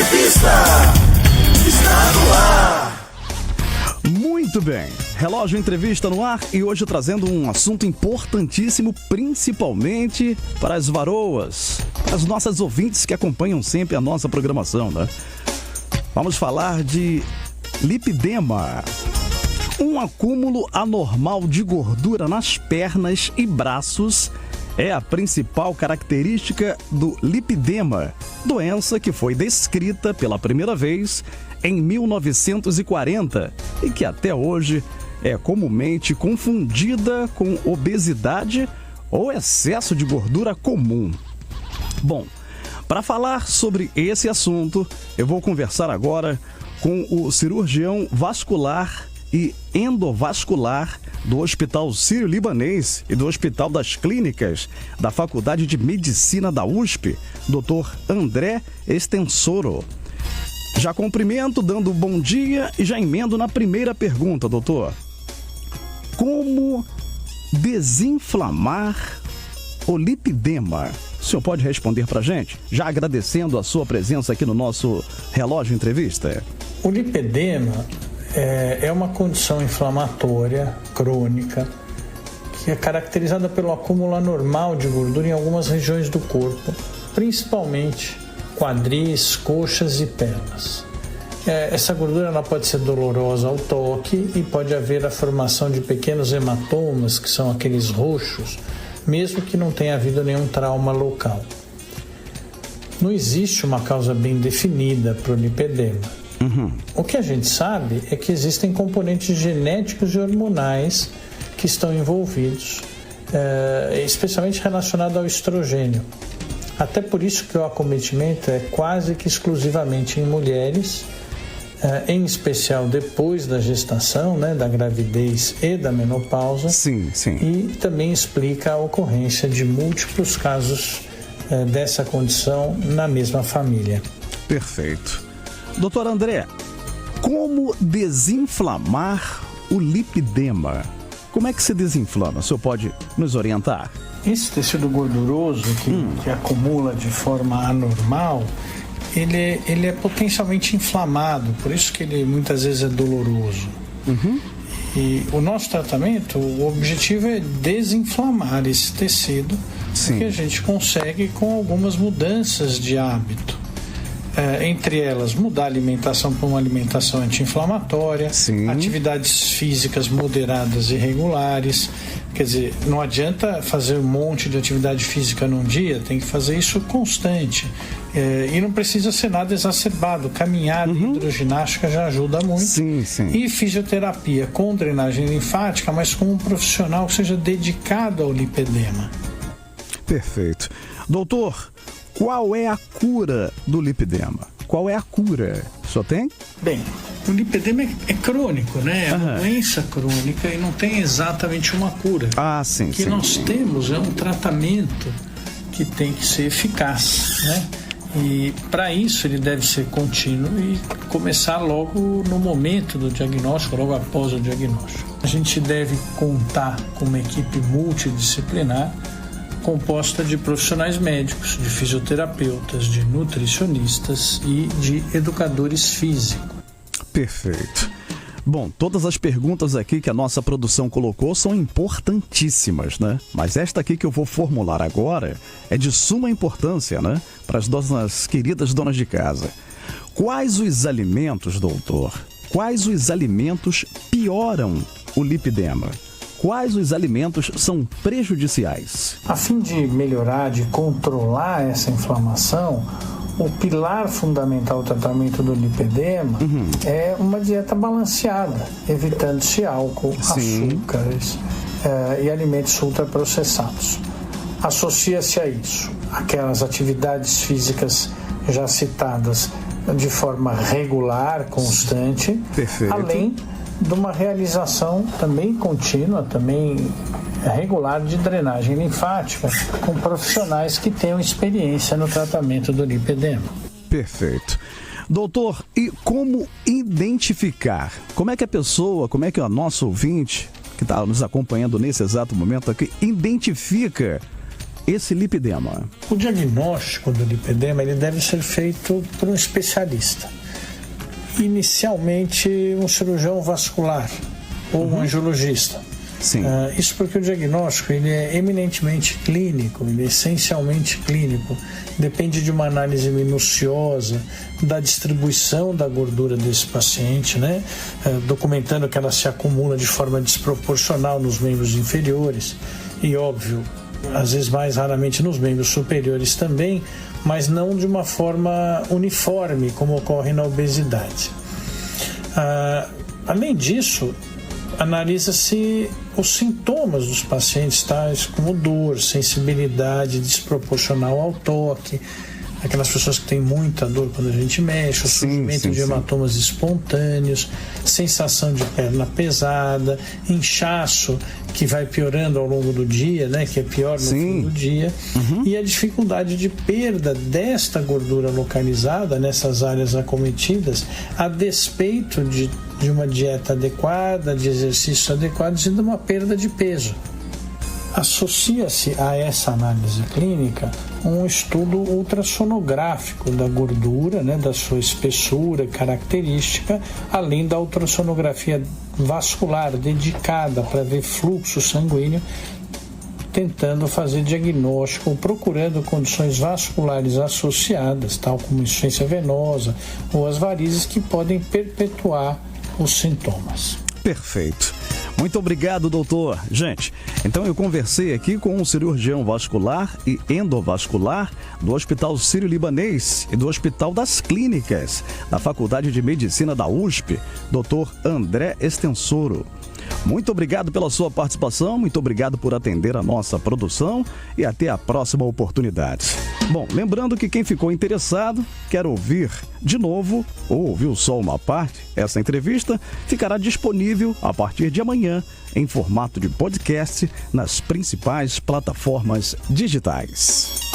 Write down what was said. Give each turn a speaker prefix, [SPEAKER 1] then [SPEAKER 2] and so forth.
[SPEAKER 1] Entrevista está no ar.
[SPEAKER 2] Muito bem, Relógio Entrevista no ar e hoje trazendo um assunto importantíssimo, principalmente para as varoas, as nossas ouvintes que acompanham sempre a nossa programação, né? Vamos falar de lipedema, um acúmulo anormal de gordura nas pernas e braços. É a principal característica do lipedema, doença que foi descrita pela primeira vez em 1940 e que até hoje é comumente confundida com obesidade ou excesso de gordura comum. Bom, para falar sobre esse assunto, eu vou conversar agora com o cirurgião vascular e endovascular do Hospital Sírio-Libanês e do Hospital das Clínicas da Faculdade de Medicina da USP, Dr. André Estensoro. Já cumprimento, dando bom dia e já emendo na primeira pergunta, doutor. Como desinflamar o lipedema? O senhor pode responder pra gente? Já agradecendo a sua presença aqui no nosso Relógio Entrevista.
[SPEAKER 3] O lipedema é uma condição inflamatória crônica que é caracterizada pelo acúmulo anormal de gordura em algumas regiões do corpo, principalmente quadris, coxas e pernas. Essa gordura ela pode ser dolorosa ao toque e pode haver a formação de pequenos hematomas, que são aqueles roxos, mesmo que não tenha havido nenhum trauma local. Não existe uma causa bem definida para o lipedema. O que a gente sabe é que existem componentes genéticos e hormonais que estão envolvidos, especialmente relacionados ao estrogênio. Até por isso que o acometimento é quase que exclusivamente em mulheres, em especial depois da gestação, né, da gravidez e da menopausa.
[SPEAKER 2] Sim.
[SPEAKER 3] E também explica a ocorrência de múltiplos casos dessa condição na mesma família.
[SPEAKER 2] Perfeito. Doutor André, como desinflamar o lipedema? Como é que se desinflama? O senhor pode nos orientar?
[SPEAKER 3] Esse tecido gorduroso que acumula de forma anormal, ele é potencialmente inflamado, por isso que ele muitas vezes é doloroso. E o nosso tratamento, o objetivo é desinflamar esse tecido, que a gente consegue com algumas mudanças de hábito. Entre elas, mudar a alimentação para uma alimentação anti-inflamatória, atividades físicas moderadas e regulares. Quer dizer, não adianta fazer um monte de atividade física num dia, tem que fazer isso constante. E não precisa ser nada exacerbado. Caminhada e hidroginástica já ajuda muito. E fisioterapia com drenagem linfática, mas com um profissional que seja dedicado ao lipedema.
[SPEAKER 2] Perfeito. Doutor, qual é a cura do lipedema? Qual é a cura? Só tem?
[SPEAKER 3] Bem, o lipedema é crônico, né? É uma doença crônica e não tem exatamente uma cura. O que nós temos é um tratamento que tem que ser eficaz, né? E para isso ele deve ser contínuo e começar logo no momento do diagnóstico, logo após o diagnóstico. A gente deve contar com uma equipe multidisciplinar composta de profissionais médicos, de fisioterapeutas, de nutricionistas e de educadores físicos.
[SPEAKER 2] Perfeito. Bom, todas as perguntas aqui que a nossa produção colocou são importantíssimas, né? Mas esta aqui que eu vou formular agora é de suma importância, né? Para as nossas queridas donas de casa. Quais os alimentos, doutor? Quais os alimentos pioram o lipedema? Quais os alimentos são prejudiciais?
[SPEAKER 3] A fim de melhorar, de controlar essa inflamação, o pilar fundamental do tratamento do lipedema é uma dieta balanceada, evitando-se álcool, açúcares e alimentos ultraprocessados. Associa-se a isso aquelas atividades físicas já citadas de forma regular, constante, além de uma realização também contínua, também regular de drenagem linfática com profissionais que tenham experiência no tratamento do lipedema.
[SPEAKER 2] Perfeito. Doutor, e como identificar? Como é que a pessoa, como é que o nosso ouvinte, que está nos acompanhando nesse exato momento aqui, identifica esse lipedema?
[SPEAKER 3] O diagnóstico do lipedema ele deve ser feito por um especialista. Inicialmente, um cirurgião vascular ou um angiologista.
[SPEAKER 2] Sim.
[SPEAKER 3] Isso porque o diagnóstico ele é eminentemente clínico, ele é essencialmente clínico. Depende de uma análise minuciosa da distribuição da gordura desse paciente, né? Documentando que ela se acumula de forma desproporcional nos membros inferiores e, óbvio, às vezes mais raramente nos membros superiores também, mas não de uma forma uniforme, como ocorre na obesidade. Além disso, analisa-se os sintomas dos pacientes, tais como dor, sensibilidade desproporcional ao toque, aquelas pessoas que têm muita dor quando a gente mexe, o surgimento de hematomas espontâneos, sensação de perna pesada, inchaço que vai piorando ao longo do dia, né, que é pior no fim do dia, e a dificuldade de perda desta gordura localizada nessas áreas acometidas, a despeito de uma dieta adequada, de exercícios adequados e de uma perda de peso. Associa-se a essa análise clínica um estudo ultrassonográfico da gordura, né, da sua espessura característica, além da ultrassonografia vascular dedicada para ver fluxo sanguíneo, tentando fazer diagnóstico, procurando condições vasculares associadas, tal como insuficiência venosa ou as varizes, que podem perpetuar os sintomas.
[SPEAKER 2] Perfeito. Muito obrigado, doutor. Gente, então eu conversei aqui com um cirurgião vascular e endovascular do Hospital Sírio-Libanês e do Hospital das Clínicas, da Faculdade de Medicina da USP, doutor André Estensoro. Muito obrigado pela sua participação, muito obrigado por atender a nossa produção e até a próxima oportunidade. Bom, lembrando que quem ficou interessado, quer ouvir de novo ou ouviu só uma parte, essa entrevista ficará disponível a partir de amanhã em formato de podcast nas principais plataformas digitais.